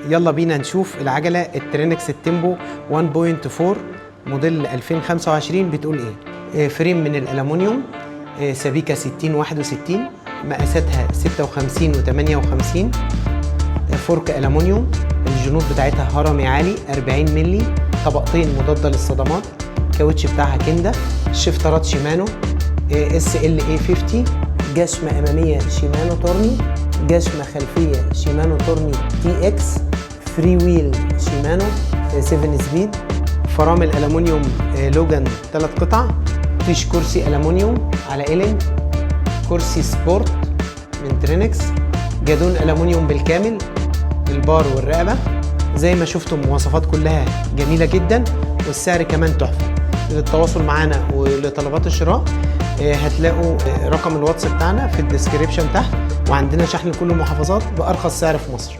يلا بينا نشوف العجلة الترينكس التيمبو 1.4 موديل 2025 بتقول ايه. فريم من الألمونيوم، سبيكة 6061، مقاساتها 56 و58، فرك ألمونيوم، الجنود بتاعتها هرمي عالي 40 مللي، طبقتين مضادة للصدمات، الكاوتش بتاعها كندا، شيفترات شيمانو SLA 50، جشمة أمامية شيمانو تورني، جشمة خلفية شيمانو تورني TX، فري ويل شيمانو 7 سبيد، فرامل ألمونيوم لوجان 3 قطع، فيش كرسي ألمونيوم على إيلين، كرسي سبورت من ترينكس، جادون ألمونيوم بالكامل، البار والرقبة. زي ما شفتم مواصفات كلها جميلة جدا، والسعر كمان تحفة. للتواصل معنا ولطلبات الشراء هتلاقوا رقم الواتس بتاعنا في الديسكريبشن تحت، وعندنا شحن لكل المحافظات بأرخص سعر في مصر.